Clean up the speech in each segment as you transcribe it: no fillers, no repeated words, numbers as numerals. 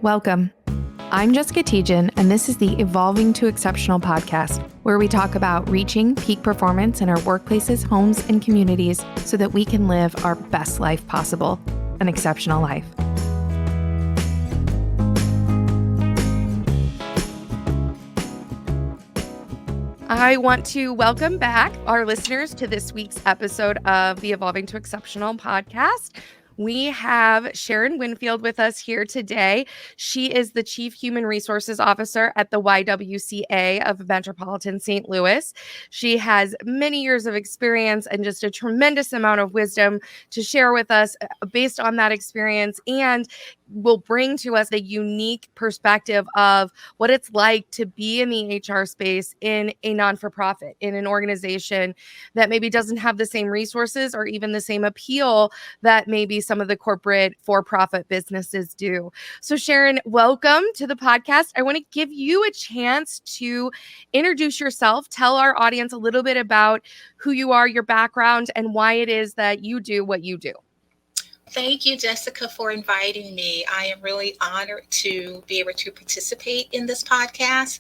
Welcome. I'm Jessica Tietjen, and this is the Evolving to Exceptional podcast, where we talk about reaching peak performance in our workplaces, homes, and communities so that we can live our best life possible, an exceptional life. I want to welcome back our listeners to this week's episode of the Evolving to Exceptional podcast. We have Sharon Winfield with us here today. She is the Chief Human Resources Officer at the YWCA of Metropolitan St. Louis. She has many years of experience and just a tremendous amount of wisdom to share with us based on that experience, and will bring to us a unique perspective of what it's like to be in the HR space in a non-for-profit, in an organization that maybe doesn't have the same resources or even the same appeal that maybe some of the corporate for-profit businesses do. So Sharon, welcome to the podcast. I want to give you a chance to introduce yourself, tell our audience a little bit about who you are, your background, and why it is that you do what you do. Thank you, Jessica, for inviting me. I am really honored to be able to participate in this podcast.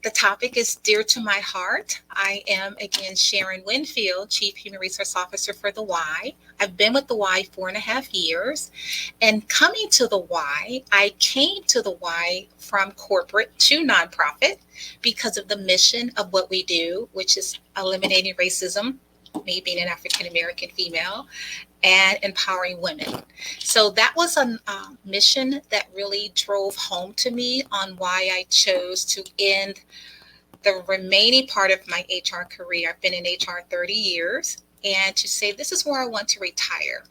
The topic is dear to my heart. I am, again, Sharon Winfield, Chief Human Resource Officer for the Y. I've been with the Y 4.5 years. And coming to the Y, I came to the Y from corporate to nonprofit because of the mission of what we do, which is eliminating racism, me being an African-American female, and empowering women. So that was a mission that really drove home to me on why I chose to end the remaining part of my HR career. I've been in HR 30 years, and to say this is where I want to retire.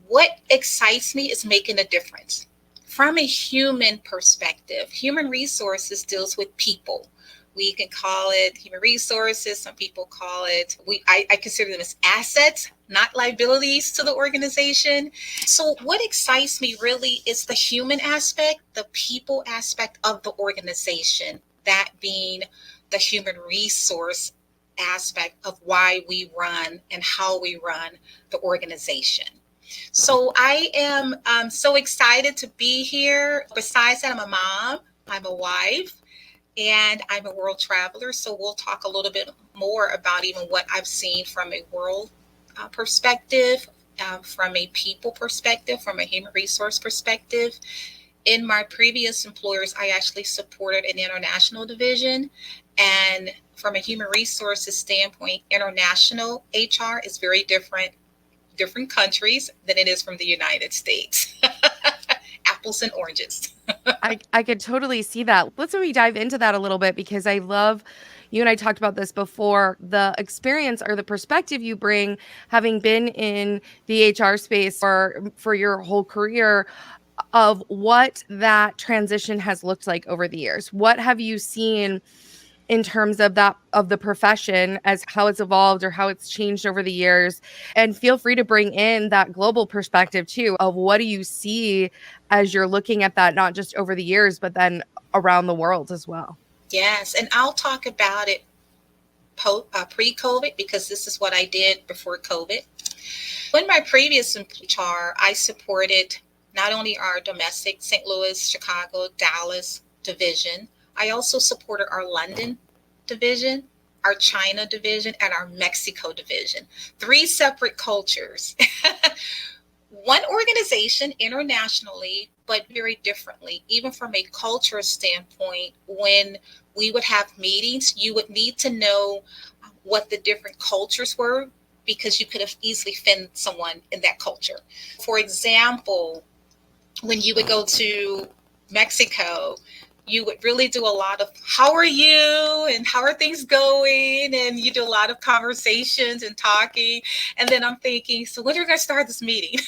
What excites me is making a difference. From a human perspective, human resources deals with people. We can call it human resources. Some people call it, I consider them as assets, not liabilities to the organization. So what excites me really is the human aspect, the people aspect of the organization, that being the human resource aspect of why we run and how we run the organization. So I am so excited to be here. Besides that, I'm a mom, I'm a wife, and I'm a world traveler. So we'll talk a little bit more about even what I've seen from a world perspective, from a people perspective, from a human resource perspective. In my previous employers, I actually supported an international division. And from a human resources standpoint, international HR is very different countries than it is from the United States. Apples and oranges. I could totally see that. Let's maybe dive into that a little bit, because I love, you and I talked about this before, the experience or the perspective you bring, having been in the HR space for your whole career, of what that transition has looked like over the years. What have you seen in terms of that, of the profession, as how it's evolved or how it's changed over the years? And feel free to bring in that global perspective too, of what do you see as you're looking at that, not just over the years, but then around the world as well. Yes, and I'll talk about it pre-COVID, because this is what I did before COVID. When my previous HR, I supported not only our domestic St. Louis, Chicago, Dallas division, I also supported our London division, our China division, and our Mexico division. 3 separate cultures. One organization internationally, but very differently. Even from a culture standpoint, when we would have meetings, you would need to know what the different cultures were, because you could have easily offended someone in that culture. For example, when you would go to Mexico, you would really do a lot of, how are you? And how are things going? And you do a lot of conversations and talking. And then I'm thinking, so when are we going to start this meeting?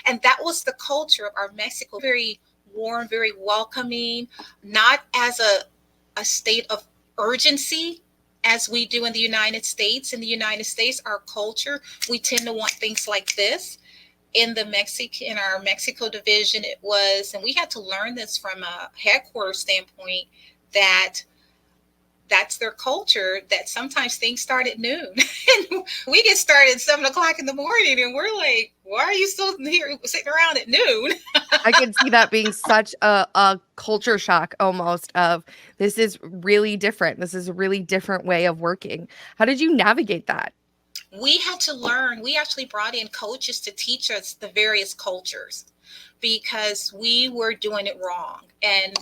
And that was the culture of our Mexico. Very warm, very welcoming, not as a state of urgency as we do in the United States. In the United States, our culture, we tend to want things like this. In our Mexico division, it was, and we had to learn this from a headquarters standpoint, that's their culture, that sometimes things start at noon. And we get started at 7 o'clock in the morning, and we're like, why are you still here sitting around at noon? I could see that being such a culture shock almost of this is really different. This is a really different way of working. How did you navigate that? We had to learn. We actually brought in coaches to teach us the various cultures because we were doing it wrong. And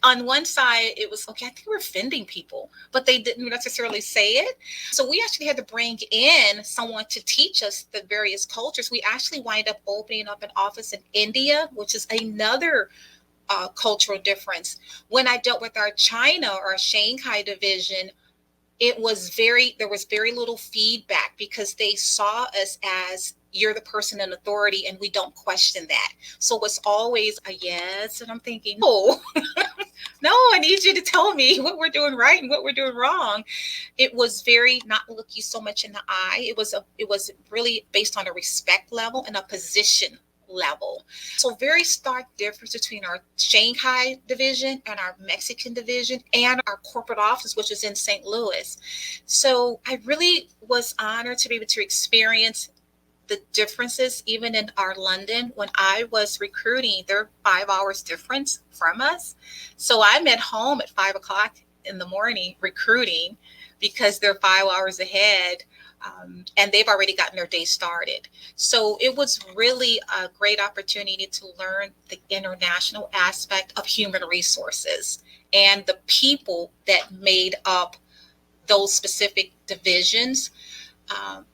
on one side, it was okay, I think we're offending people, but they didn't necessarily say it. So we actually had to bring in someone to teach us the various cultures. We actually wind up opening up an office in India, which is another cultural difference. When I dealt with our China or our Shanghai division, there was very little feedback because they saw us as you're the person in authority and we don't question that. So it's always a yes. And I'm thinking, no, no, I need you to tell me what we're doing right and what we're doing wrong. It was very not look you so much in the eye. It was really based on a respect level and a position level. So very stark difference between our Shanghai division and our Mexican division and our corporate office, which is in St. Louis. So I really was honored to be able to experience the differences even in our London. When I was recruiting, there are 5 hours difference from us. So I'm at home at 5 o'clock in the morning recruiting because they're 5 hours ahead. And they've already gotten their day started. So it was really a great opportunity to learn the international aspect of human resources and the people that made up those specific divisions.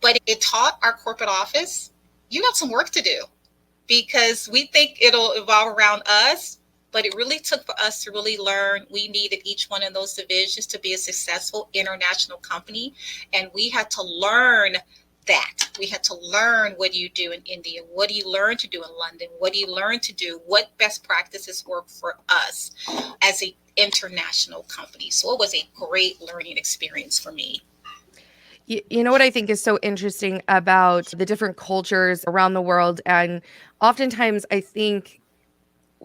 But it taught our corporate office, you have some work to do because we think it'll evolve around us. But it really took for us to really learn. We needed each one of those divisions to be a successful international company. And we had to learn that. We had to learn, what do you do in India? What do you learn to do in London? What do you learn to do? What best practices work for us as an international company? So it was a great learning experience for me. You know what I think is so interesting about the different cultures around the world? And oftentimes I think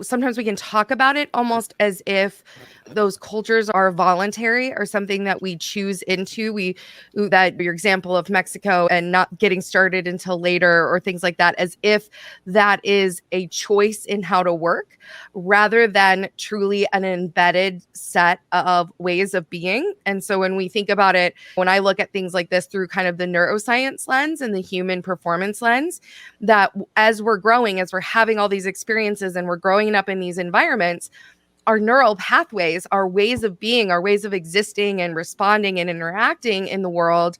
sometimes we can talk about it almost as if those cultures are voluntary or something that we choose into. That your example of Mexico and not getting started until later or things like that, as if that is a choice in how to work rather than truly an embedded set of ways of being. And so when we think about it, when I look at things like this through kind of the neuroscience lens and the human performance lens, that as we're growing, as we're having all these experiences and we're growing up in these environments, our neural pathways, our ways of being, our ways of existing and responding and interacting in the world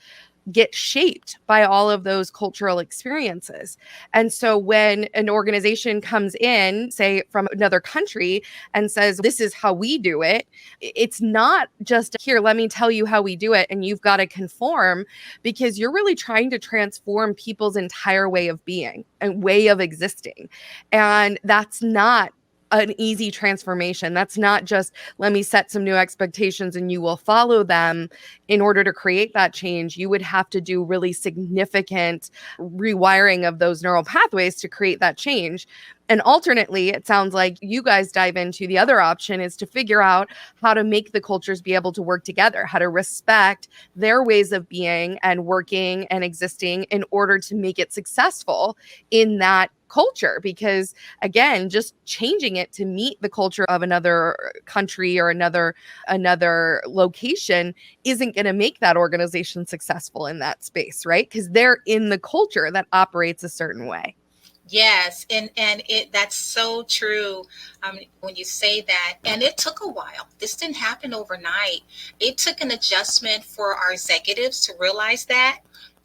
get shaped by all of those cultural experiences. And so when an organization comes in, say from another country, and says, this is how we do it, it's not just here, let me tell you how we do it, and you've got to conform, because you're really trying to transform people's entire way of being and way of existing. And that's not an easy transformation. That's not just let me set some new expectations and you will follow them. In order to create that change, you would have to do really significant rewiring of those neural pathways to create that change. And alternately, it sounds like you guys dive into the other option is to figure out how to make the cultures be able to work together, how to respect their ways of being and working and existing in order to make it successful in that culture. Because again, just changing it to meet the culture of another country or another location isn't going to make that organization successful in that space, right? Because they're in the culture that operates a certain way. Yes, and that's so true. When you say that, and it took a while. This didn't happen overnight. It took an adjustment for our executives to realize that,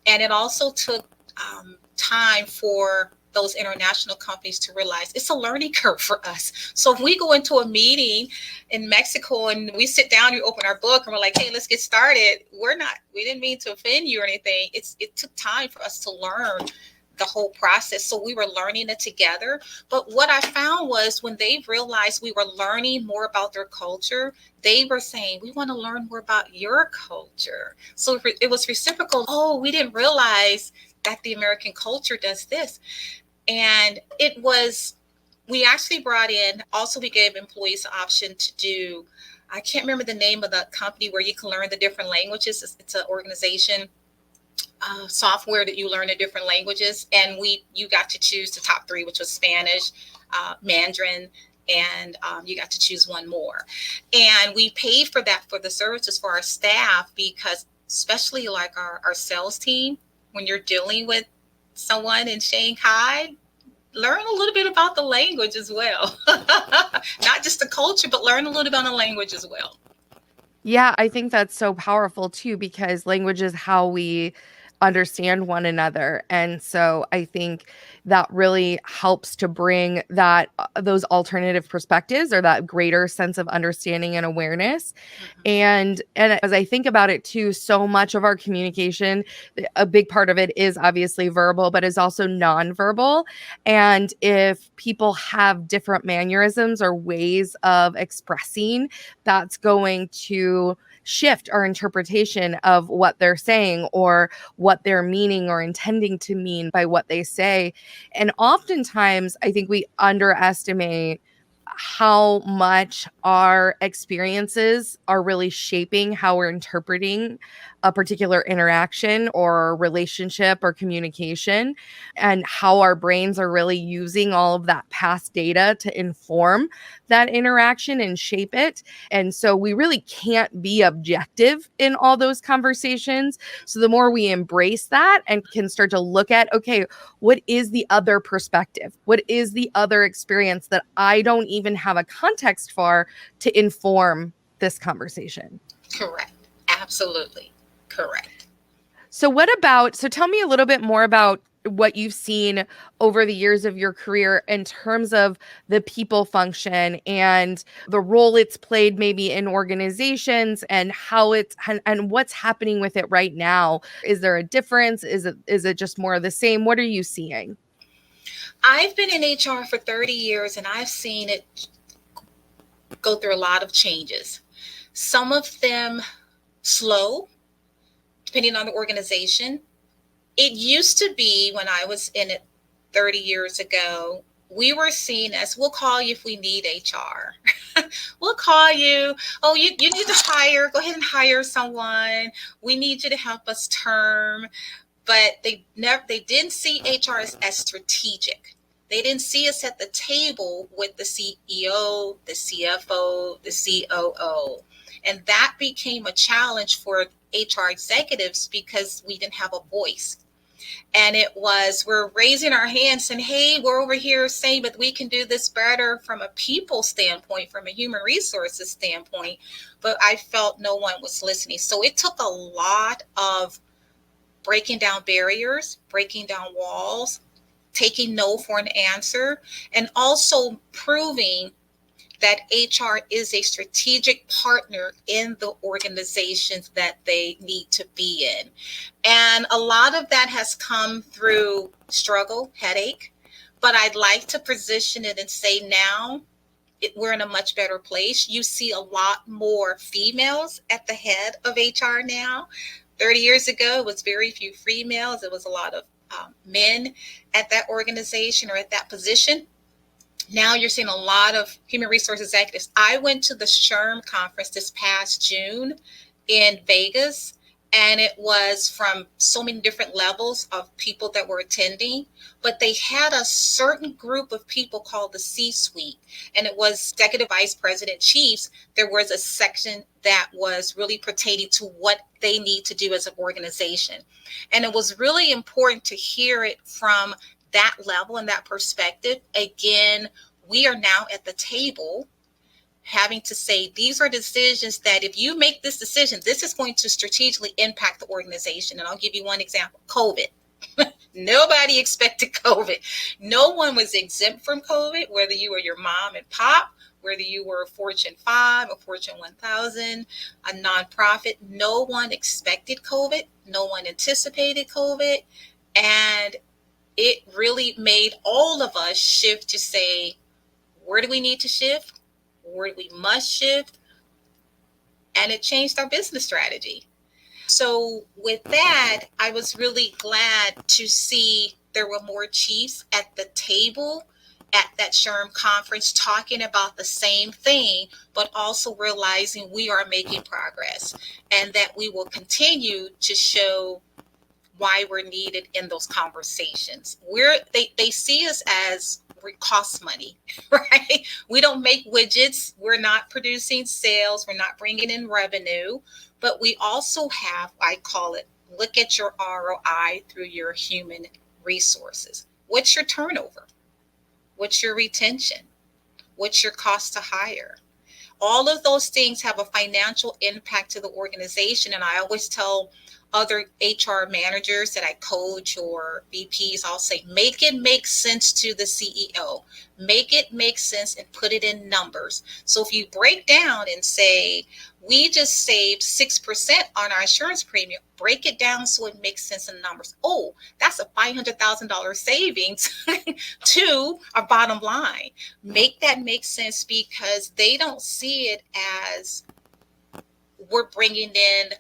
and it also took time for those international companies to realize it's a learning curve for us. So if we go into a meeting in Mexico and we sit down, we open our book and we're like, hey, let's get started. We didn't mean to offend you or anything. It took time for us to learn the whole process. So we were learning it together. But what I found was when they realized we were learning more about their culture, they were saying, we want to learn more about your culture. So it was reciprocal. Oh, we didn't realize that the American culture does this. And we actually brought in, also we gave employees the option to do, I can't remember the name of the company where you can learn the different languages. It's an organization. software that you learn in different languages, and you got to choose the top three, which was Spanish, Mandarin, and you got to choose one more. And we paid for that for the services for our staff, because especially like our sales team, when you're dealing with someone in Shanghai, learn a little bit about the language as well. Not just the culture, but learn a little bit on the language as well. Yeah, I think that's so powerful too, because language is how we understand one another. And so I think that really helps to bring that those alternative perspectives, or that greater sense of understanding and awareness. Mm-hmm. And as I think about it too, so much of our communication, a big part of it is obviously verbal, but is also nonverbal. And if people have different mannerisms or ways of expressing, that's going to shift our interpretation of what they're saying, or what they're meaning or intending to mean by what they say. And oftentimes, I think we underestimate how much our experiences are really shaping how we're interpreting a particular interaction or relationship or communication, and how our brains are really using all of that past data to inform that interaction and shape it. And so we really can't be objective in all those conversations. So the more we embrace that and can start to look at, okay, what is the other perspective? What is the other experience that I don't even have a context for to inform this conversation? Correct. Absolutely correct. So tell me a little bit more about what you've seen over the years of your career in terms of the people function and the role it's played maybe in organizations, and how and what's happening with it right now. Is there a difference? Is it just more of the same? What are you seeing? I've been in HR for 30 years, and I've seen it go through a lot of changes. Some of them slow, depending on the organization. It used to be, when I was in it 30 years ago, we were seen as, we'll call you if we need HR. We'll call you. Oh, you need to hire. Go ahead and hire someone. We need you to help us term. But they didn't see HR as strategic. They didn't see us at the table with the CEO, the CFO, the COO. And that became a challenge for HR executives, because we didn't have a voice. And it was, we're raising our hands and, hey, we're over here saying, but we can do this better from a people standpoint, from a human resources standpoint. But I felt no one was listening. So it took a lot of breaking down barriers, breaking down walls, taking no for an answer, and also proving that HR is a strategic partner in the organizations that they need to be in. And a lot of that has come through struggle, headache, but I'd like to position it and say now we're in a much better place. You see a lot more females at the head of HR now. 30 years ago, it was very few females. It was a lot of men at that organization or at that position. Now you're seeing a lot of human resource executives. I went to the SHRM conference this past June in Vegas, and it was from so many different levels of people that were attending, but they had a certain group of people called the C-suite, and it was executive vice president chiefs. There was a section that was really pertaining to what they need to do as an organization. And it was really important to hear it from that level and that perspective. Again, we are now at the table having to say, these are decisions that if you make this decision, this is going to strategically impact the organization. And I'll give you one example: COVID. Nobody expected COVID. No one was exempt from COVID, whether you were your mom and pop, whether you were a Fortune 5, a Fortune 1000, a nonprofit. No one expected COVID. No one anticipated COVID. And it really made all of us shift to say, where do we need to shift? Where we must shift? And it changed our business strategy. So with that, I was really glad to see there were more chiefs at the table at that SHRM conference talking about the same thing, but also realizing we are making progress and that we will continue to show why we're needed in those conversations. They see us as we cost money, right? We don't make widgets. We're not producing sales. We're not bringing in revenue. But we also have, I call it, look at your ROI through your human resources. What's your turnover? What's your retention? What's your cost to hire? All of those things have a financial impact to the organization. And I always tell other HR managers that I coach or VPs, I'll say, make it make sense to the CEO. Make it make sense and put it in numbers. So if you break down and say, we just saved 6% on our insurance premium, break it down so it makes sense in numbers. Oh, that's a $500,000 savings to our bottom line. Make that make sense, because they don't see it as we're bringing in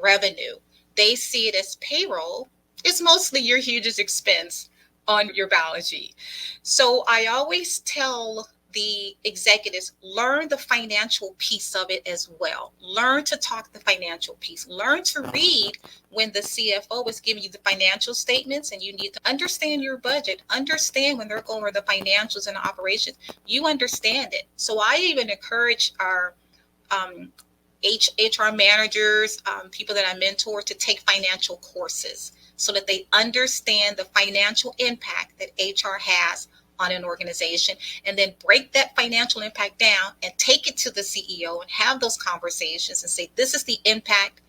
revenue. They see it as payroll. It's mostly your hugest expense on your balance sheet. So I always tell the executives, learn the financial piece of it as well. Learn to talk the financial piece. Learn to read when the CFO is giving you the financial statements, and you need to understand your budget. Understand when they're going over the financials and the operations. You understand it. So I even encourage our HR managers, people that I mentor, to take financial courses so that they understand the financial impact that HR has on an organization, and then break that financial impact down and take it to the CEO and have those conversations and say, this is the impact,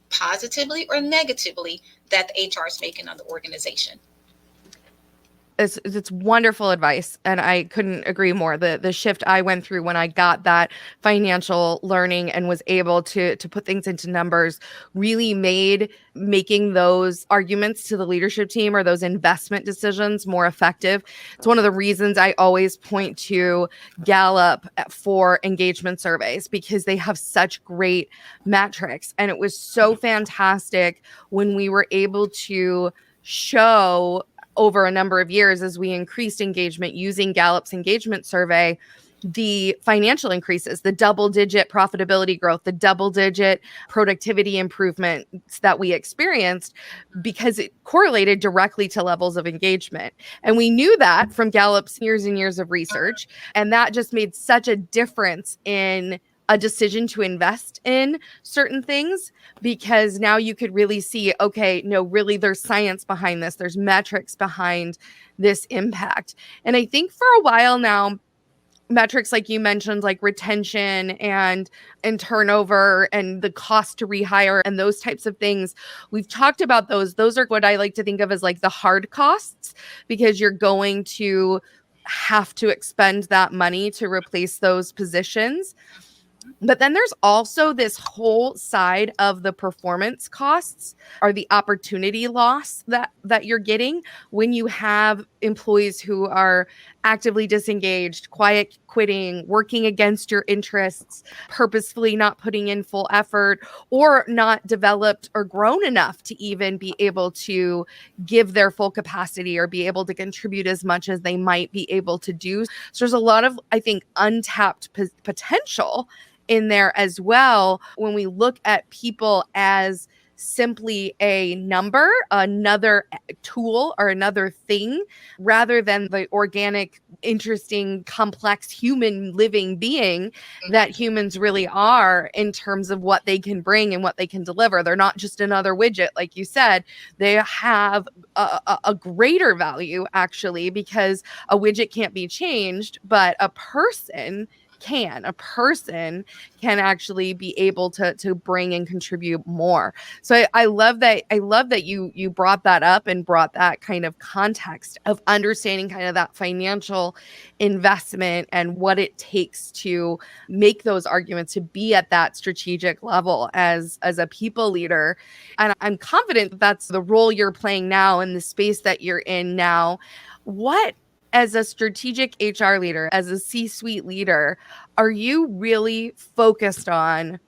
positively or negatively, that the HR is making on the organization. It's wonderful advice, and I couldn't agree more. The shift I went through when I got that financial learning and was able to put things into numbers really made making those arguments to the leadership team or those investment decisions more effective. It's one of the reasons I always point to Gallup for engagement surveys, because they have such great metrics. And it was so fantastic when we were able to show over a number of years, as we increased engagement using Gallup's engagement survey, the financial increases, the double-digit profitability growth, the double-digit productivity improvements that we experienced, because it correlated directly to levels of engagement. And we knew that from Gallup's years and years of research. And that just made such a difference in a decision to invest in certain things, because now you could really see, okay, no, really, there's science behind this. There's metrics behind this impact. And I think for a while now, metrics like you mentioned, like retention and turnover and the cost to rehire and those types of things, we've talked about those. Those are what I like to think of as like the hard costs, because you're going to have to expend that money to replace those positions. But then there's also this whole side of the performance costs, or the opportunity loss that you're getting when you have employees who are actively disengaged, quiet quitting, working against your interests, purposefully not putting in full effort, or not developed or grown enough to even be able to give their full capacity or be able to contribute as much as they might be able to do. So there's a lot of, I think, untapped potential in there as well when we look at people as simply a number, another tool, or another thing, rather than the organic, interesting, complex human living being that humans really are in terms of what they can bring and what they can deliver. They're not just another widget, like you said. They have a greater value, actually, because a widget can't be changed, but a person can. A person can actually be able to bring and contribute more. So I love that. I love that you brought that up and brought that kind of context of understanding kind of that financial investment and what it takes to make those arguments, to be at that strategic level as a people leader. And I'm confident that that's the role you're playing now in the space that you're in now. What, as a strategic HR leader, as a C-suite leader, are you really focused on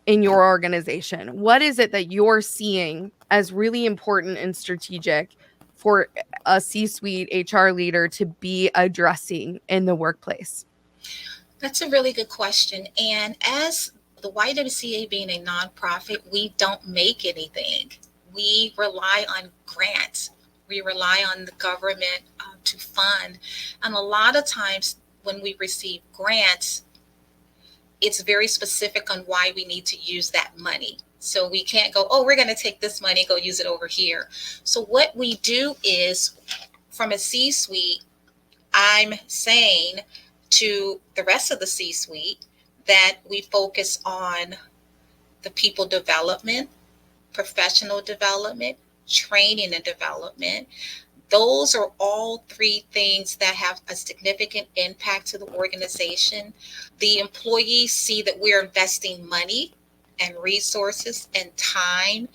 in your organization? What is it that you're seeing as really important and strategic for a C-suite HR leader to be addressing in the workplace? That's a really good question. And as the YWCA being a nonprofit, we don't make anything. we rely on grants. We rely on the government to fund. And a lot of times when we receive grants, it's very specific on why we need to use that money. So we can't go, oh, we're going to take this money, go use it over here. So what we do is, from a C-suite, I'm saying to the rest of the C-suite that we focus on the people development, professional development, training and development. Those are all three things that have a significant impact to the organization. The employees see that we're investing money and resources and time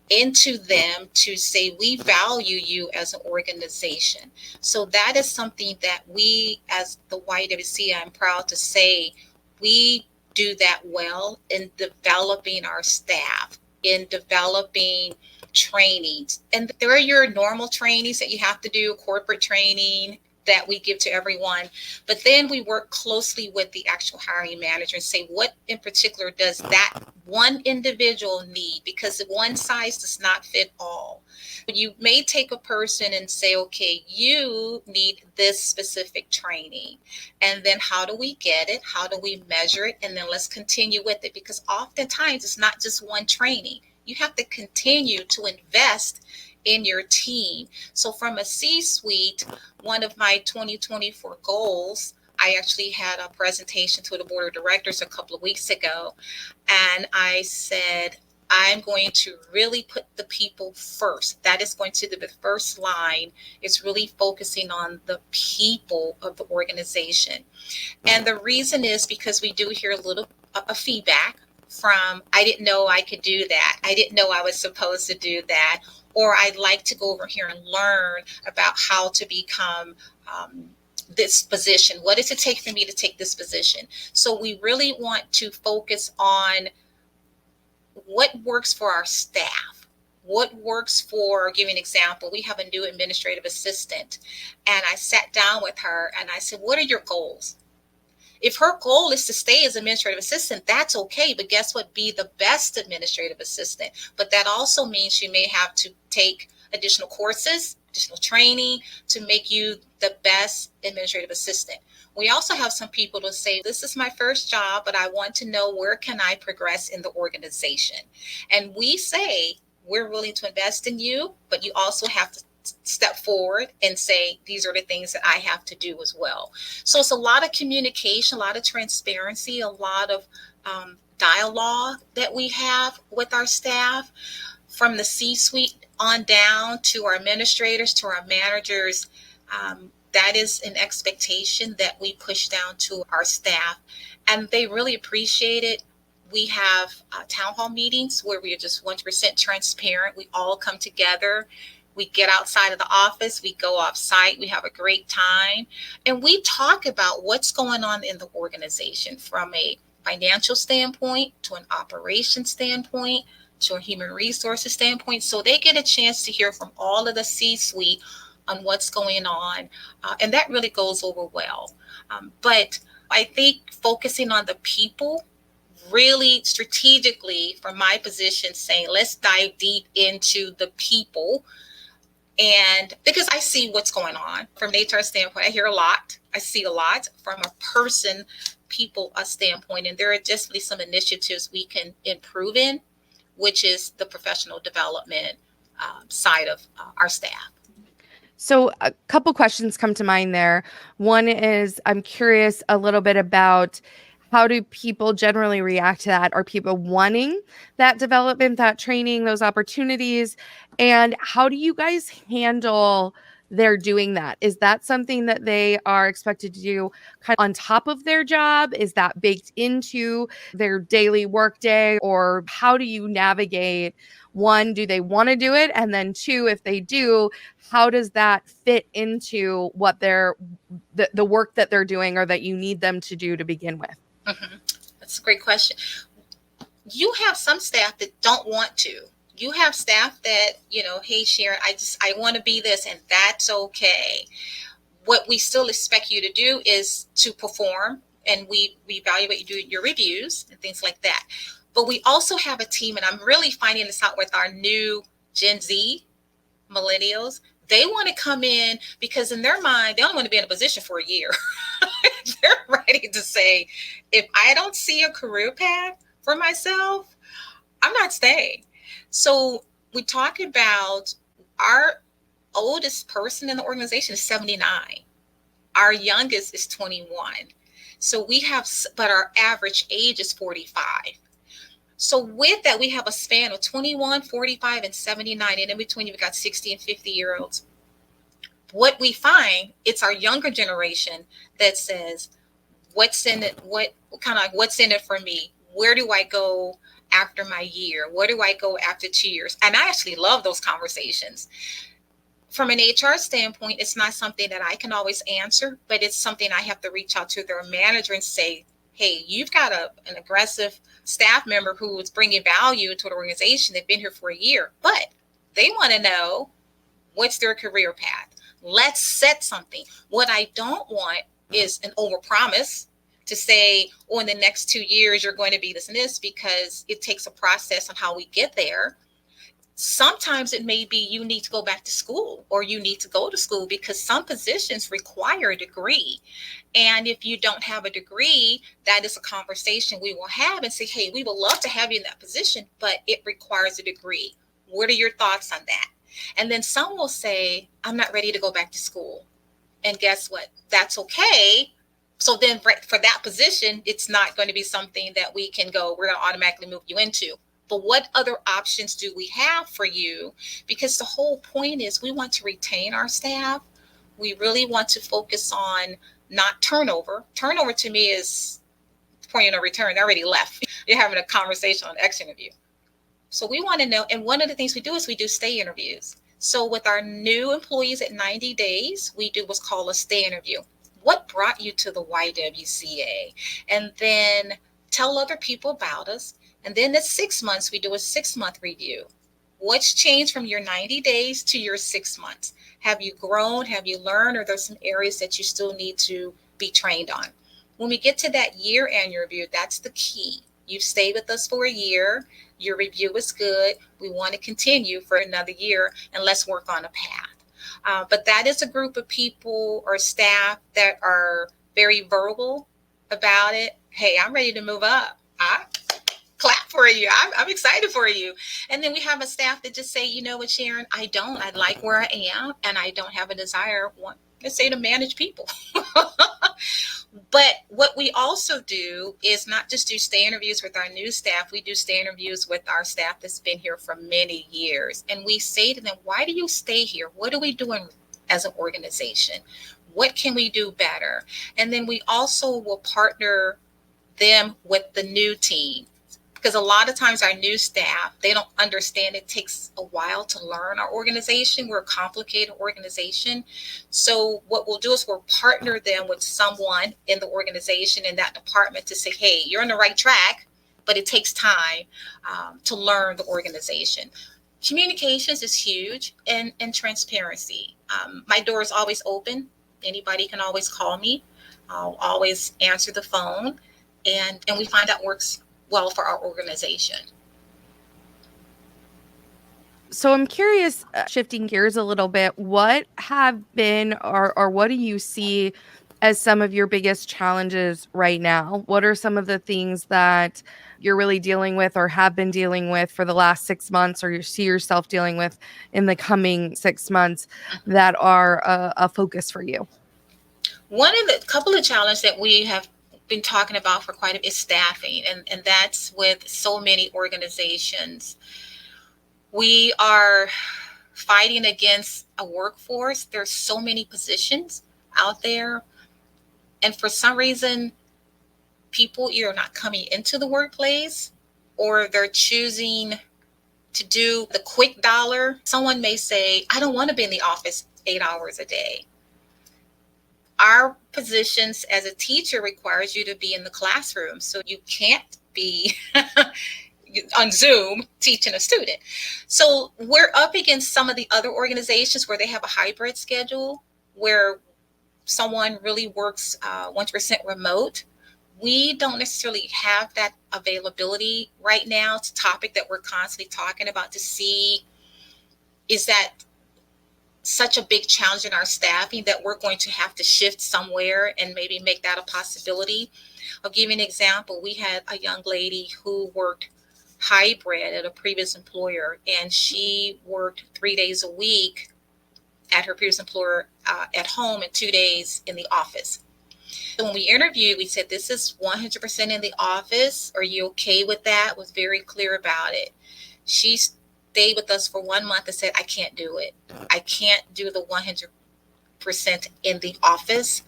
into them to say we value you as an organization. So that is something that we, as the YWC, I'm proud to say, we do that well in developing our staff, in developing trainings. And there are your normal trainings that you have to do, corporate training that we give to everyone. But then we work closely with the actual hiring manager and say, what in particular does that one individual need? Because one size does not fit all. You may take a person and say, okay, you need this specific training. And then how do we get it? How do we measure it? And then let's continue with it. Because oftentimes it's not just one training. You have to continue to invest in your team. So from a C-suite, one of my 2024 goals, I actually had a presentation to the board of directors a couple of weeks ago. And I said, I'm going to really put the people first. That is going to be the first line. It's really focusing on the people of the organization. And the reason is because we do hear a feedback from, I didn't know I could do that. I didn't know I was supposed to do that. Or I'd like to go over here and learn about how to become this position. What does it take for me to take this position? So we really want to focus on what works for our staff. What works for, give you an example, we have a new administrative assistant. And I sat down with her and I said, what are your goals? If her goal is to stay as administrative assistant, that's okay. But guess what? Be the best administrative assistant. But that also means she may have to take additional courses, additional training to make you the best administrative assistant. We also have some people to say, this is my first job, but I want to know where can I progress in the organization? And we say, we're willing to invest in you, but you also have to step forward and say, these are the things that I have to do as well. So it's a lot of communication, a lot of transparency, a lot of dialogue that we have with our staff, from the C-suite on down to our administrators, to our managers. That is an expectation that we push down to our staff, and they really appreciate it. We have town hall meetings where we are just 100% transparent. We all come together. We get outside of the office, we go off site, we have a great time, and we talk about what's going on in the organization from a financial standpoint, to an operations standpoint, to a human resources standpoint. So they get a chance to hear from all of the C-suite on what's going on, and that really goes over well. But I think focusing on the people, really strategically from my position, saying, let's dive deep into the people. And because I see what's going on from an HR standpoint, I hear a lot. I see a lot from a people standpoint. And there are just some initiatives we can improve in, which is the professional development side of our staff. So a couple questions come to mind there. One is, I'm curious a little bit about, how do people generally react to that? Are people wanting that development, that training, those opportunities? And how do you guys handle their doing that? Is that something that they are expected to do kind of on top of their job? Is that baked into their daily workday? Or how do you navigate? One, do they want to do it? And then two, if they do, how does that fit into what the work that they're doing or that you need them to do to begin with? Mm-hmm. That's a great question. You have some staff that don't want to. You have staff that, hey, Sharon, I want to be this, and that's okay. What we still expect you to do is to perform, and we evaluate you, do your reviews and things like that. But we also have a team, and I'm really finding this out with our new Gen Z, millennials, they want to come in because in their mind, they only want to be in a position for a year. They're ready to say, if I don't see a career path for myself, I'm not staying. So we talk about our oldest person in the organization is 79. Our youngest is 21. So we have, but our average age is 45. So with that, we have a span of 21, 45, and 79. And in between, you've got 60 and 50-year-olds. What we find, it's our younger generation that says, what's in it? What's in it for me? Where do I go after my year? Where do I go after 2 years? And I actually love those conversations. From an HR standpoint, it's not something that I can always answer, but it's something I have to reach out to their manager and say, hey, you've got an aggressive staff member who is bringing value to the organization. They've been here for a year, but they want to know what's their career path. Let's set something. What I don't want is an overpromise to say, oh, in the next 2 years, you're going to be this and this, because it takes a process on how we get there. Sometimes it may be you need to go back to school, or you need to go to school because some positions require a degree. And if you don't have a degree, that is a conversation we will have and say, hey, we would love to have you in that position, but it requires a degree. What are your thoughts on that? And then some will say, I'm not ready to go back to school. And guess what? That's okay. So then for that position, it's not going to be something that we can go, we're going to automatically move you into. But what other options do we have for you? Because the whole point is we want to retain our staff. We really want to focus on not turnover. Turnover to me is point of no return. They already left. You're having a conversation on an exit interview. So we want to know. And one of the things we do is we do stay interviews. So with our new employees at 90 days, we do what's called a stay interview. What brought you to the YWCA? And then tell other people about us. And then at 6 months, we do a 6-month review. What's changed from your 90 days to your 6 months? Have you grown? Have you learned? Or there's some areas that you still need to be trained on? When we get to that year annual review, that's the key. You've stayed with us for a year. Your review is good. We want to continue for another year, and let's work on a path. But that is a group of people or staff that are very verbal about it. Hey, I'm ready to move up. Clap for you. I'm excited for you. And then we have a staff that just say, you know what, Sharon, I like where I am, and I don't have a desire, let's say, to manage people. But what we also do is not just do stay interviews with our new staff. We do stay interviews with our staff that's been here for many years. And we say to them, why do you stay here? What are we doing as an organization? What can we do better? And then we also will partner them with the new team. Because a lot of times our new staff, they don't understand it takes a while to learn our organization. We're a complicated organization. So what we'll do is we'll partner them with someone in the organization in that department to say, hey, you're on the right track, but it takes time to learn the organization. Communications is huge, and transparency. My door is always open. Anybody can always call me. I'll always answer the phone, and we find that works well for our organization. So I'm curious, shifting gears a little bit, what have been or what do you see as some of your biggest challenges right now? What are some of the things that you're really dealing with or have been dealing with for the last 6 months, or you see yourself dealing with in the coming 6 months that are a focus for you? One of the couple of challenges that we have been talking about for quite a bit is staffing, and that's with so many organizations. We are fighting against a workforce. There's so many positions out there, and for some reason, people either not coming into the workplace or they're choosing to do the quick dollar. Someone may say, I don't want to be in the office 8 hours a day. Our positions as a teacher requires you to be in the classroom, so you can't be on Zoom teaching a student. So we're up against some of the other organizations where they have a hybrid schedule, where someone really works 100% remote. We don't necessarily have that availability right now. It's a topic that we're constantly talking about to see is that such a big challenge in our staffing that we're going to have to shift somewhere and maybe make that a possibility? I'll give you an example. We had a young lady who worked hybrid at a previous employer, and she worked 3 days a week at her previous employer at home and 2 days in the office. So when we interviewed, we said, this is 100% in the office. Are you okay with that? Was very clear about it. She stayed with us for 1 month and said, I can't do it. I can't do the 100% in the office.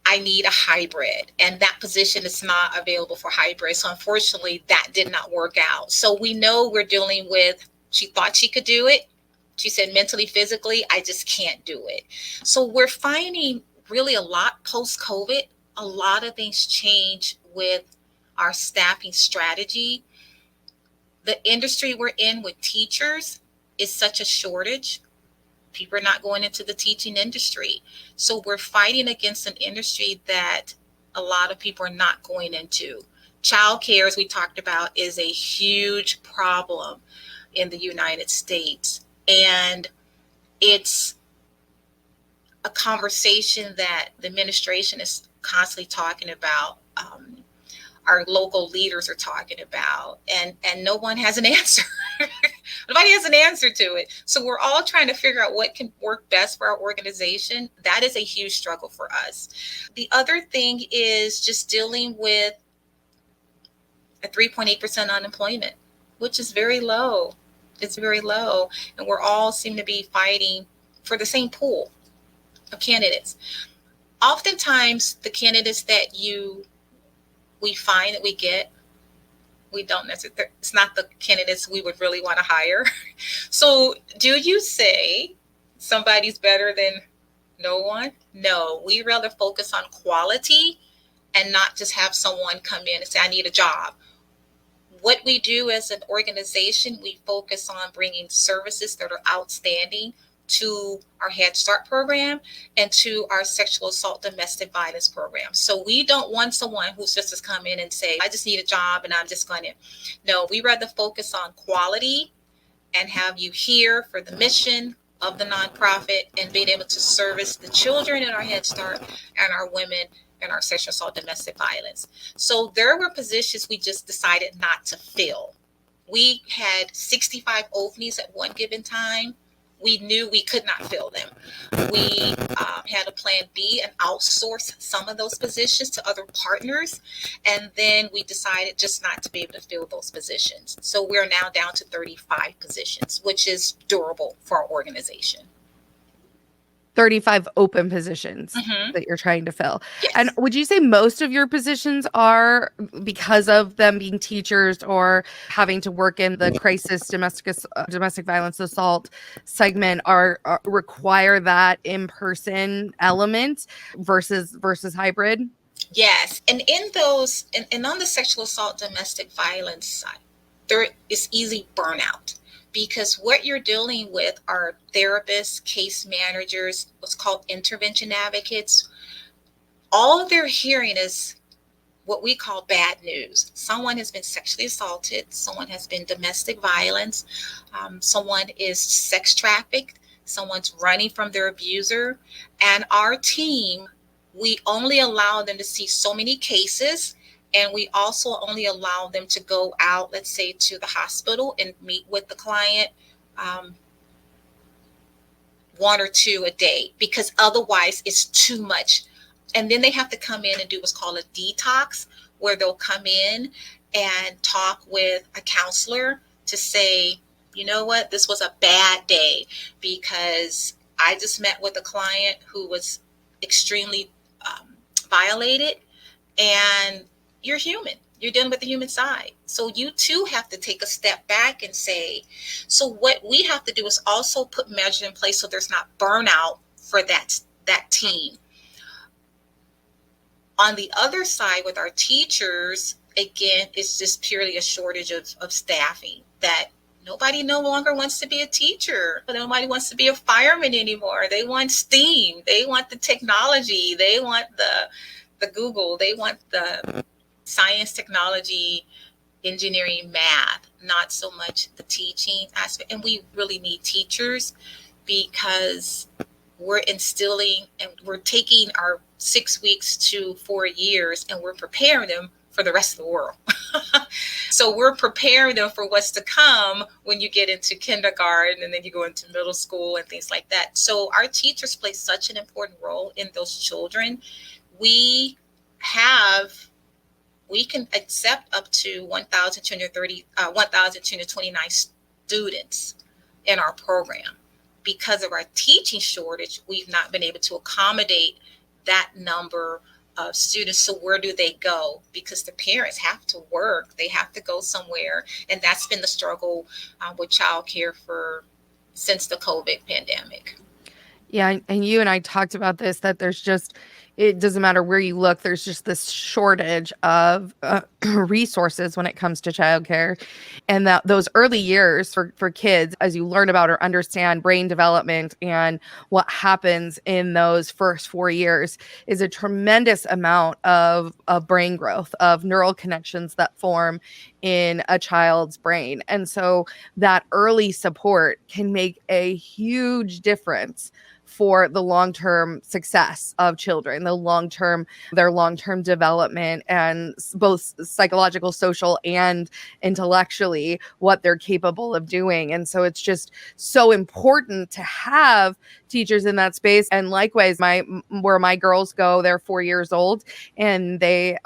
I need a hybrid, and that position is not available for hybrid. So unfortunately, that did not work out. So we know we're dealing with, she thought she could do it. She said mentally, physically, I just can't do it. So we're finding really a lot post-COVID, a lot of things change with our staffing strategy. The industry we're in with teachers is such a shortage. People are not going into the teaching industry. So we're fighting against an industry that a lot of people are not going into. Childcare, as we talked about, is a huge problem in the United States. And it's a conversation that the administration is constantly talking about. Our local leaders are talking about, and no one has an answer. Nobody has an answer to it. So we're all trying to figure out what can work best for our organization. That is a huge struggle for us. The other thing is just dealing with a 3.8% unemployment, which is very low. It's very low. And we're all seem to be fighting for the same pool of candidates. Oftentimes, the candidates that we find that we get, we don't necessarily, it's not the candidates we would really want to hire. So do you say somebody's better than no one? No, we rather focus on quality and not just have someone come in and say, I need a job. What we do as an organization, we focus on bringing services that are outstanding to our Head Start program and to our sexual assault domestic violence program. So we don't want someone who's just to come in and say, I just need a job and I'm just going to. No, we rather focus on quality and have you here for the mission of the nonprofit and being able to service the children in our Head Start and our women and our sexual assault domestic violence. So there were positions we just decided not to fill. We had 65 openings at one given time. We knew we could not fill them. We had a plan B and outsource some of those positions to other partners. And then we decided just not to be able to fill those positions. So we're now down to 35 positions, which is durable for our organization. 35 open positions that you're trying to fill. Yes. And would you say most of your positions are, because of them being teachers or having to work in the crisis domestic violence assault segment, are require that in-person element versus hybrid? Yes. And in those, and on the sexual assault domestic violence side, there is easy burnout. Because what you're dealing with are therapists, case managers, what's called intervention advocates. All they're hearing is what we call bad news. Someone has been sexually assaulted. Someone has been domestic violence. Someone is sex trafficked. Someone's running from their abuser. And our team, we only allow them to see so many cases. And we also only allow them to go out, let's say, to the hospital and meet with the client 1 or 2 a day, because otherwise it's too much. And then they have to come in and do what's called a detox, where they'll come in and talk with a counselor to say, you know what, this was a bad day because I just met with a client who was extremely violated, and you're human. You're dealing with the human side. So you too have to take a step back and say, so what we have to do is also put measures in place so there's not burnout for that team. On the other side with our teachers, again, it's just purely a shortage of staffing, that nobody no longer wants to be a teacher. Nobody wants to be a fireman anymore. They want STEAM. They want the technology. They want the Google. They want the science, technology, engineering, math, not so much the teaching aspect. And we really need teachers because we're instilling and we're taking our 6 weeks to 4 years and we're preparing them for the rest of the world. So we're preparing them for what's to come when you get into kindergarten and then you go into middle school and things like that. So our teachers play such an important role in those children. We can accept up to 1,229 students in our program. Because of our teaching shortage, we've not been able to accommodate that number of students. So where do they go? Because the parents have to work, they have to go somewhere, and that's been the struggle with childcare since the COVID pandemic. Yeah, and you and I talked about this, that it doesn't matter where you look, there's just this shortage of resources when it comes to childcare. And that those early years for kids, as you learn about or understand brain development and what happens in those first 4 years, is a tremendous amount of brain growth, of neural connections that form in a child's brain. And so that early support can make a huge difference for the long-term success of children, their long-term development, and both psychological, social, and intellectually what they're capable of doing. And so it's just so important to have teachers in that space. And likewise, where my girls go, they're 4 years old, and they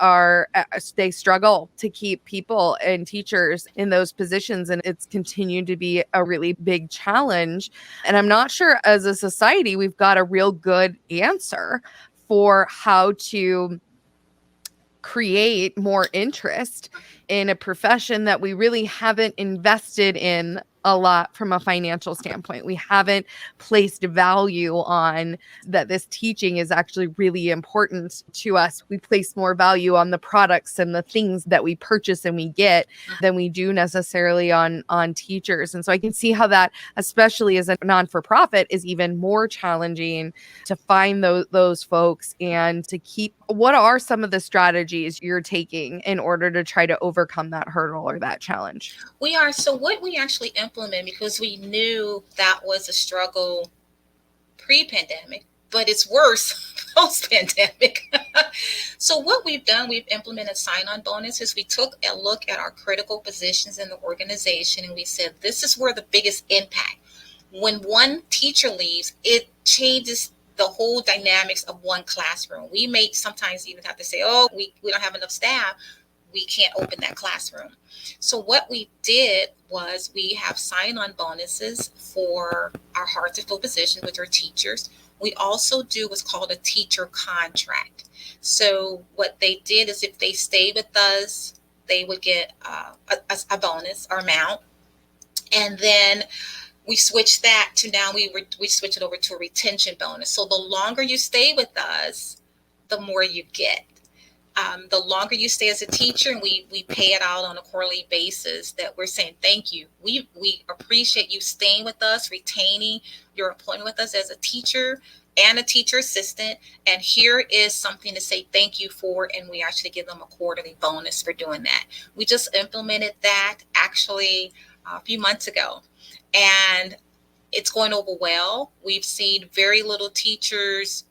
struggle to keep people and teachers in those positions, and it's continued to be a really big challenge. And I'm not sure as a society we've got a real good answer for how to create more interest in a profession that we really haven't invested in a lot from a financial standpoint. We haven't placed value on that this teaching is actually really important to us. We place more value on the products and the things that we purchase and we get than we do necessarily on teachers. And so I can see how that, especially as a non-for-profit, is even more challenging to find those folks and to keep. What are some of the strategies you're taking in order to try to overcome that hurdle or that challenge? So what we actually implement, because we knew that was a struggle pre-pandemic, but it's worse post-pandemic. So what we've done, we've implemented sign-on bonuses. We took a look at our critical positions in the organization and we said, this is where the biggest impact. When one teacher leaves, it changes the whole dynamics of one classroom. We may sometimes even have to say, oh, we don't have enough staff. We can't open that classroom. So what we did was we have sign-on bonuses for our hard-to-fill positions with our teachers. We also do what's called a teacher contract. So what they did is if they stay with us, they would get a bonus or amount. And then we switched that to now we switch it over to a retention bonus. So the longer you stay with us, the more you get. The longer you stay as a teacher, and we pay it out on a quarterly basis, that we're saying thank you. We appreciate you staying with us, retaining your employment with us as a teacher and a teacher assistant. And here is something to say thank you for. And we actually give them a quarterly bonus for doing that. We just implemented that actually a few months ago. And it's going over well. We've seen very little teachers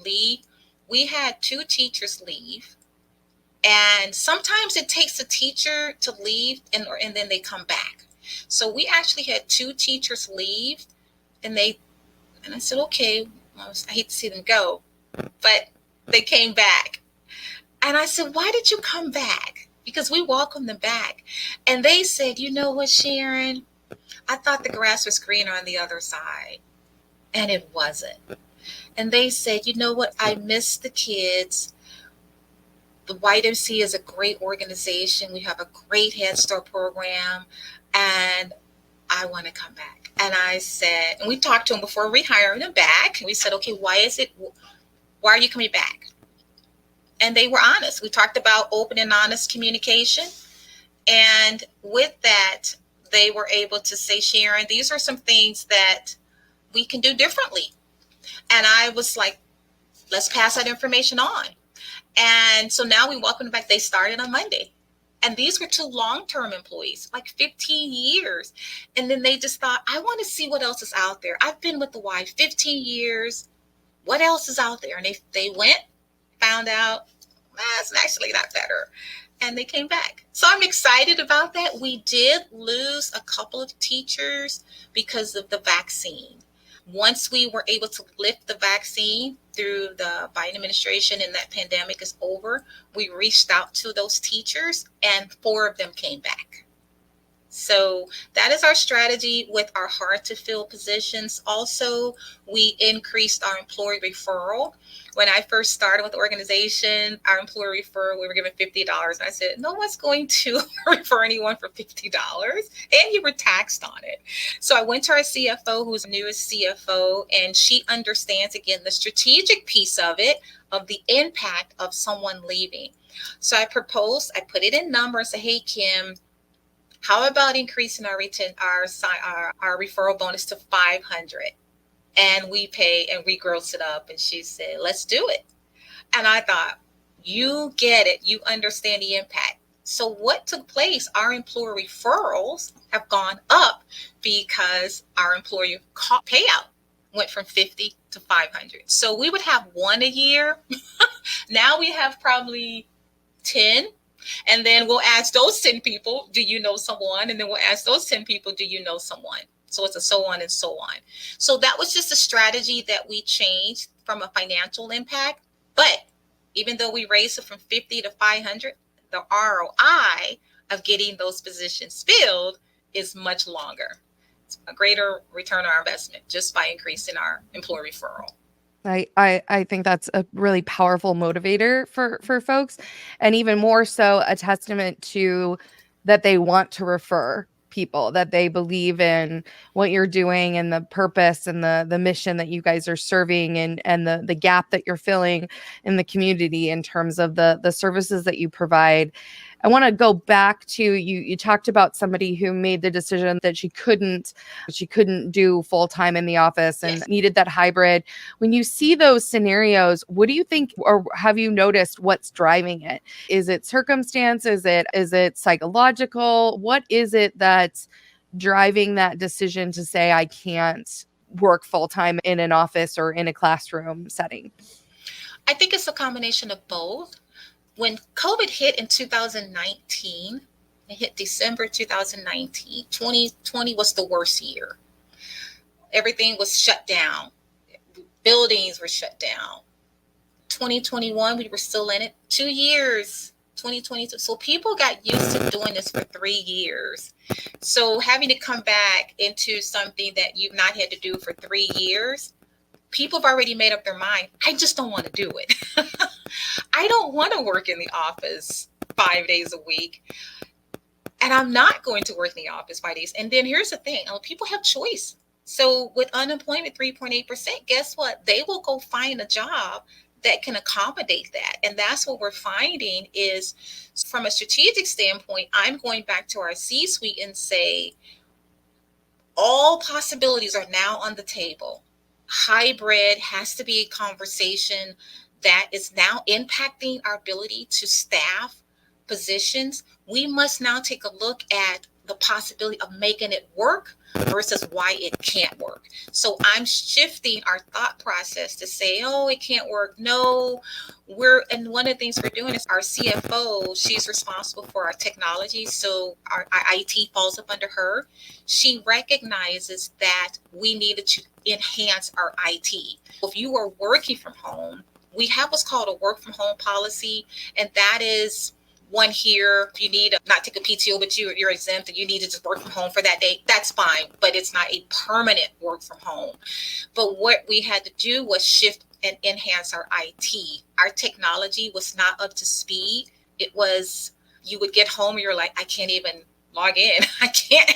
leave. We had 2 teachers leave. And sometimes it takes a teacher to leave and then they come back. So we actually had 2 teachers leave and I said, okay, I hate to see them go, but they came back. And I said, why did you come back? Because we welcomed them back. And they said, you know what, Sharon? I thought the grass was greener on the other side, and it wasn't. And they said, you know what? I miss the kids. The YMC is a great organization. We have a great Head Start program, and I want to come back. And I said, and we talked to them before rehiring them back. And we said, okay, why are you coming back? And they were honest. We talked about open and honest communication. And with that, they were able to say, Sharon, these are some things that we can do differently. And I was like, let's pass that information on. And so now we welcome them back. They started on Monday. And these were two long-term employees, like 15 years. And then they just thought, I want to see what else is out there. I've been with the wife 15 years. What else is out there? And they went, found out, it's actually not better. And they came back. So I'm excited about that. We did lose a couple of teachers because of the vaccine. Once we were able to lift the vaccine through the Biden administration and that pandemic is over, we reached out to those teachers and 4 of them came back. So that is our strategy with our hard to fill positions. Also, we increased our employee referral. When I first started with the organization, our employee referral, we were given $50. And I said, no one's going to refer anyone for $50. And you were taxed on it. So I went to our CFO, who's the newest CFO, and she understands, again, the strategic piece of it, of the impact of someone leaving. So I proposed, I put it in numbers, say, hey, Kim, how about increasing our referral bonus to 500? And we pay and we gross it up. And she said, let's do it. And I thought, you get it. You understand the impact. So what took place? Our employer referrals have gone up because our employer payout went from 50 to 500. So we would have 1 a year. Now we have probably 10. And then we'll ask those 10 people, do you know someone? And then we'll ask those 10 people, do you know someone? So it's a so on and so on. So that was just a strategy that we changed from a financial impact. But even though we raised it from 50 to 500, the ROI of getting those positions filled is much longer. It's a greater return on our investment just by increasing our employee referral. I think that's a really powerful motivator for folks, and even more so a testament to that they want to refer people, that they believe in what you're doing and the purpose and the mission that you guys are serving, and the gap that you're filling in the community in terms of the services that you provide. I want to go back to you talked about somebody who made the decision that she couldn't do full time in the office and Yes. needed that hybrid. When you see those scenarios, what do you think, or have you noticed what's driving it? Is it circumstance? Is it psychological? What is it that's driving that decision to say, I can't work full time in an office or in a classroom setting? I think it's a combination of both. When COVID hit in 2019, it hit December 2019, 2020 was the worst year. Everything was shut down. Buildings were shut down. 2021, we were still in it. 2 years, 2022. So people got used to doing this for 3 years. So having to come back into something that you've not had to do for 3 years, people have already made up their mind. I just don't want to do it. I don't want to work in the office 5 days a week. And I'm not going to work in the office 5 days. And then here's the thing. People have choice. So with unemployment 3.8%, guess what? They will go find a job that can accommodate that. And that's what we're finding is, from a strategic standpoint, I'm going back to our C-suite and say, all possibilities are now on the table. Hybrid has to be a conversation that is now impacting our ability to staff positions. We must now take a look at the possibility of making it work versus why it can't work. So I'm shifting our thought process to say, oh, it can't work. No, and one of the things we're doing is our CFO, she's responsible for our technology. So our IT falls up under her. She recognizes that we needed to enhance our IT. If you are working from home, we have what's called a work from home policy, and that is one here. If you need not take a PTO, but you're exempt and you need to just work from home for that day, that's fine. But it's not a permanent work from home. But what we had to do was shift and enhance our IT. Our technology was not up to speed. It was, you would get home and you're like, I can't even log in. I can't.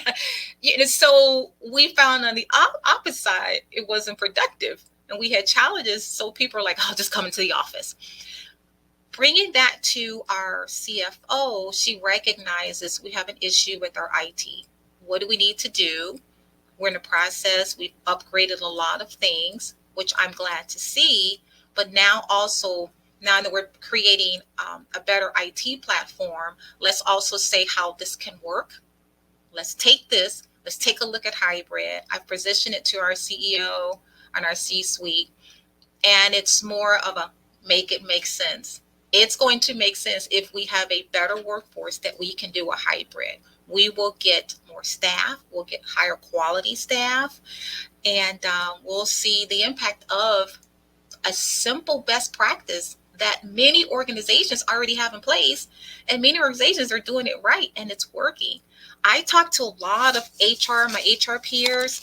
So we found on the opposite side, it wasn't productive. And we had challenges. So people are like, oh, just come into the office. Bringing that to our CFO, she recognizes we have an issue with our IT. What do we need to do? We're in the process. We've upgraded a lot of things, which I'm glad to see. But now also Now that we're creating a better IT platform, let's also say how this can work. Let's take this. Let's take a look at hybrid. I've positioned it to our CEO and our C-suite, and it's more of a make it make sense. It's going to make sense if we have a better workforce that we can do a hybrid. We will get more staff, we'll get higher quality staff, and we'll see the impact of a simple best practice that many organizations already have in place, and many organizations are doing it right, and it's working. I talk to a lot of my HR peers,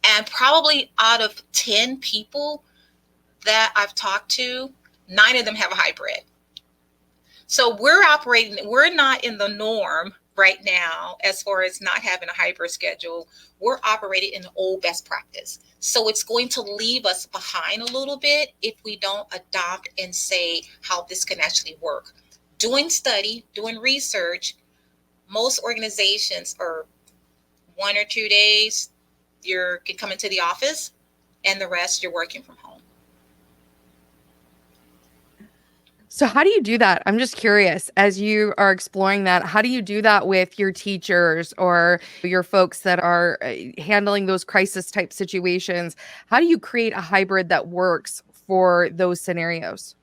and probably out of 10 people that I've talked to, 9 of them have a hybrid. So we're not in the norm right now as far as not having a hybrid schedule. We're operating in the old best practice. So it's going to leave us behind a little bit if we don't adopt and say how this can actually work. Doing study, doing research, most organizations are 1 or 2 days you can come into the office, and the rest you're working from home. So how do you do that? I'm just curious, as you are exploring that, how do you do that with your teachers or your folks that are handling those crisis type situations? How do you create a hybrid that works for those scenarios?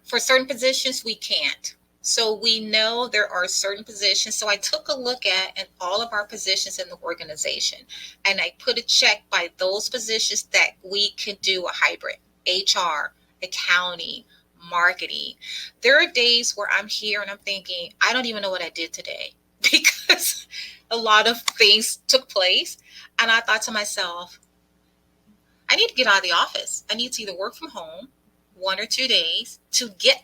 For certain positions, we can't. So we know there are certain positions. So I took a look at all of our positions in the organization, and I put a check by those positions that we can do a hybrid: HR, accounting, marketing. There are days where I'm here and I'm thinking, I don't even know what I did today because a lot of things took place. And I thought to myself, I need to get out of the office. I need to either work from home 1 or 2 days to get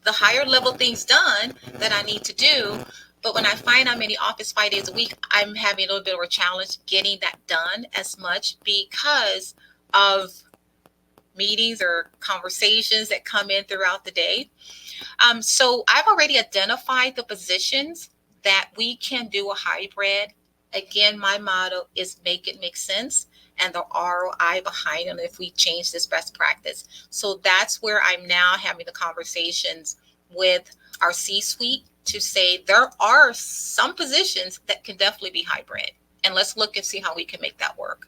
the higher level things done that I need to do. But when I find I'm in the office 5 days a week, I'm having a little bit of a challenge getting that done as much because of meetings or conversations that come in throughout the day. So I've already identified the positions that we can do a hybrid. Again, my motto is make it make sense, and the ROI behind them if we change this best practice. So that's where I'm now having the conversations with our C-suite to say there are some positions that can definitely be hybrid, and let's look and see how we can make that work.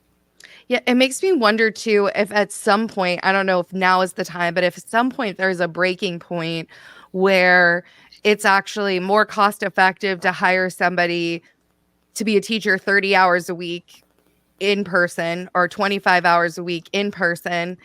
Yeah, it makes me wonder too if at some point, I don't know if now is the time, but if at some point there's a breaking point where it's actually more cost effective to hire somebody to be a teacher 30 hours a week in person or 25 hours a week in person,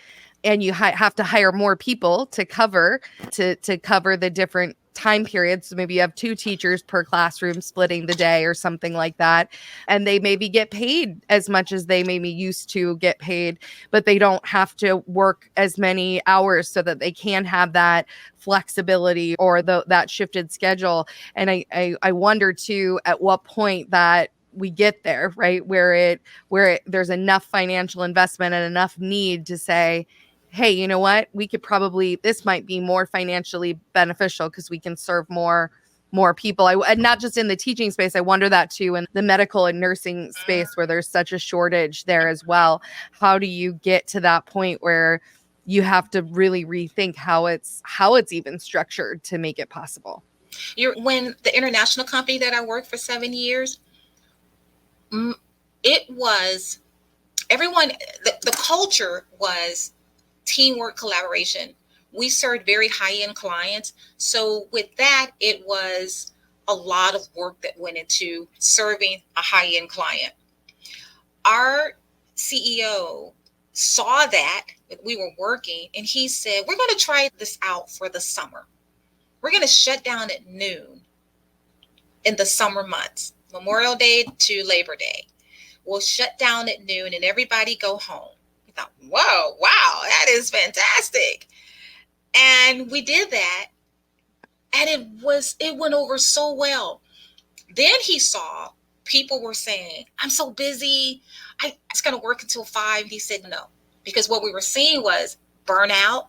and you have to hire more people to cover the different time periods. So maybe you have 2 teachers per classroom splitting the day or something like that, and they maybe get paid as much as they maybe used to get paid, but they don't have to work as many hours so that they can have that flexibility or that shifted schedule. And I wonder too at what point that we get there, right? Where there's enough financial investment and enough need to say, hey, you know what? This might be more financially beneficial because we can serve more people. And not just in the teaching space. I wonder that too in the medical and nursing space where there's such a shortage there as well. How do you get to that point where you have to really rethink how it's even structured to make it possible? When the international company that I worked for 7 years, it was everyone, the culture was teamwork, collaboration. We served very high-end clients. So with that, it was a lot of work that went into serving a high-end client. Our CEO saw that we were working, and he said, we're going to try this out for the summer. We're going to shut down at noon in the summer months, Memorial Day to Labor Day. We'll shut down at noon and everybody go home. We thought, whoa, wow, that is fantastic. And we did that, and it went over so well. Then he saw people were saying, I'm so busy, I was going to work until 5. He said no, because what we were seeing was burnout.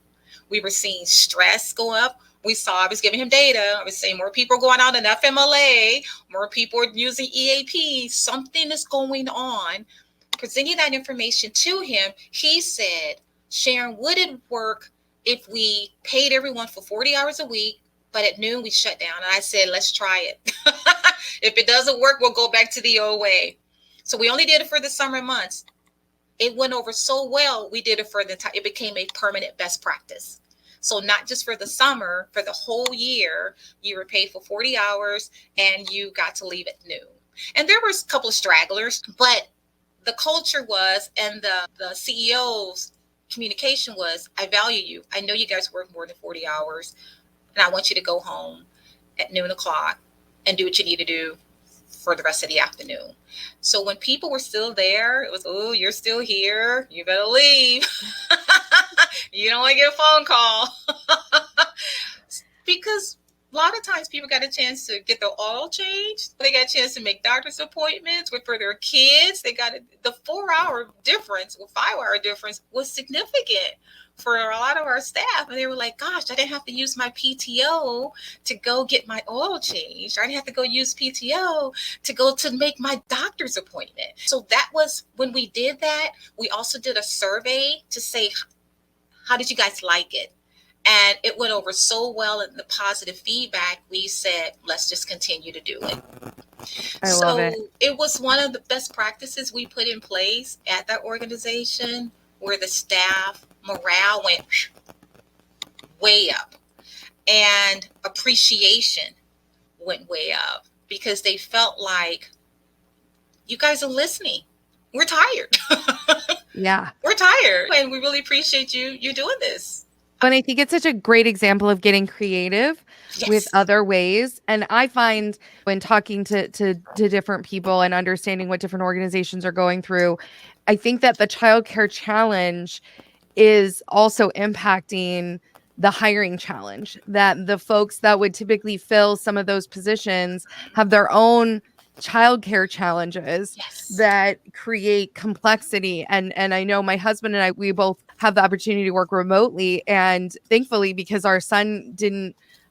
We were seeing stress go up. I was giving him data. I was saying more people are going out in FMLA, more people are using EAP. Something is going on. Presenting that information to him, he said, Sharon, would it work if we paid everyone for 40 hours a week, but at noon we shut down. And I said, let's try it. If it doesn't work, we'll go back to the old way. So we only did it for the summer months. It went over so well, we did it for the time. It became a permanent best practice. So not just for the summer, for the whole year, you were paid for 40 hours and you got to leave at noon. And there was a couple of stragglers, but the culture was, and the CEO's communication was, I value you. I know you guys work more than 40 hours, and I want you to go home at noon o'clock and do what you need to do for the rest of the afternoon. So when people were still there, it was, oh, you're still here. You better leave. You don't want to get a phone call. Because a lot of times people got a chance to get their oil changed. They got a chance to make doctor's appointments for their kids. They got the 4-hour difference or 5-hour difference was significant for a lot of our staff. And they were like, gosh, I didn't have to use my PTO to go get my oil changed. I didn't have to go use PTO to go to make my doctor's appointment. So that was when we did that. We also did a survey to say, how did you guys like it? And it went over so well, and the positive feedback, we said, let's just continue to do it. I love it. So it was one of the best practices we put in place at that organization, where the staff morale went way up and appreciation went way up, because they felt like, you guys are listening. We're tired. Yeah. We're tired, and we really appreciate you doing this. And I think it's such a great example of getting creative with other ways. And I find when talking to different people and understanding what different organizations are going through, I think that the childcare challenge is also impacting the hiring challenge, that the folks that would typically fill some of those positions have their own childcare challenges that create complexity. And I know my husband and I, we both have the opportunity to work remotely. And thankfully, because our son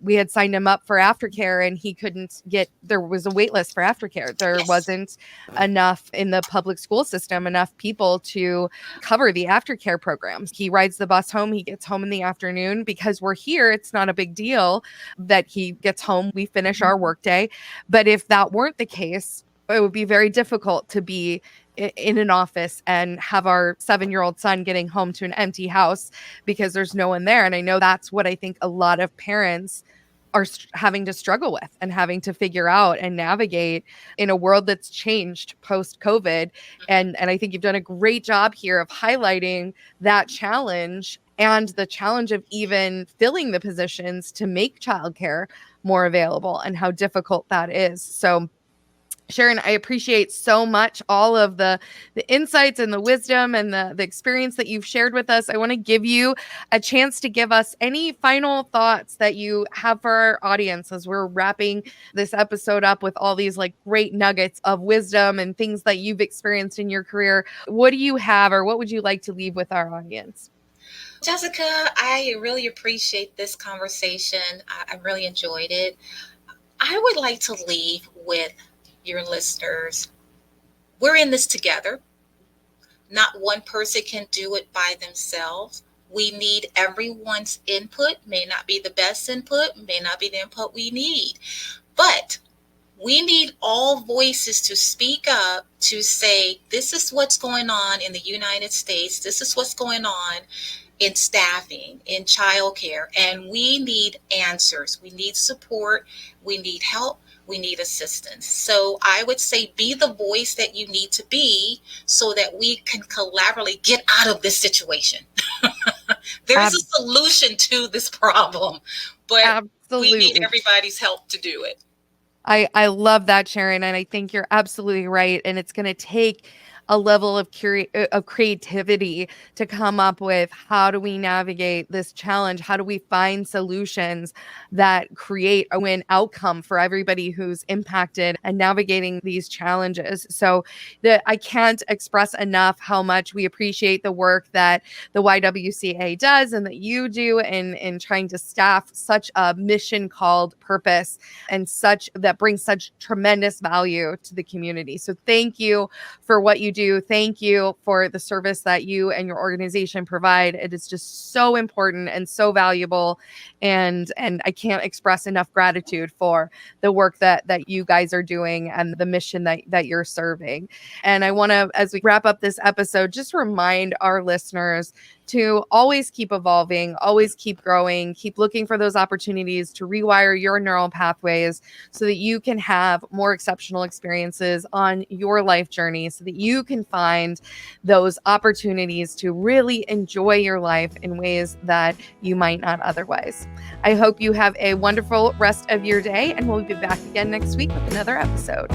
we had signed him up for aftercare and he couldn't there was a wait list for aftercare. There wasn't enough in the public school system, enough people to cover the aftercare programs. He rides the bus home. He gets home in the afternoon. Because we're here, it's not a big deal that he gets home. We finish our workday. But if that weren't the case, it would be very difficult to be in an office and have our 7-year-old son getting home to an empty house because there's no one there. And I know that's what I think a lot of parents are having to struggle with and having to figure out and navigate in a world that's changed post-COVID. And I think you've done a great job here of highlighting that challenge and the challenge of even filling the positions to make childcare more available and how difficult that is. So Sharon, I appreciate so much all of the insights and the wisdom and the experience that you've shared with us. I want to give you a chance to give us any final thoughts that you have for our audience as we're wrapping this episode up with all these like great nuggets of wisdom and things that you've experienced in your career. What do you have, or what would you like to leave with our audience? Jessica, I really appreciate this conversation. I really enjoyed it. I would like to leave with your listeners. We're in this together. Not one person can do it by themselves. We need everyone's input. May not be the best input, may not be the input we need, but we need all voices to speak up, to say, this is what's going on in the United States. This is what's going on in staffing, in childcare, and we need answers. We need support. We need help. We need assistance. So I would say, be the voice that you need to be so that we can collaboratively get out of this situation. There's a solution to this problem, but we need everybody's help to do it. I love that, Sharon. And I think you're absolutely right. And it's going to take a level of creativity to come up with, how do we navigate this challenge? How do we find solutions that create a win outcome for everybody who's impacted and navigating these challenges? So I can't express enough how much we appreciate the work that the YWCA does and that you do in trying to staff such a mission called purpose and that brings such tremendous value to the community. So thank you for what you do do. Thank you for the service that you and your organization provide. It is just so important and so valuable. And I can't express enough gratitude for the work that you guys are doing and the mission that you're serving. And I want to, as we wrap up this episode, just remind our listeners to always keep evolving, always keep growing, keep looking for those opportunities to rewire your neural pathways so that you can have more exceptional experiences on your life journey, so that you can find those opportunities to really enjoy your life in ways that you might not otherwise. I hope you have a wonderful rest of your day, and we'll be back again next week with another episode.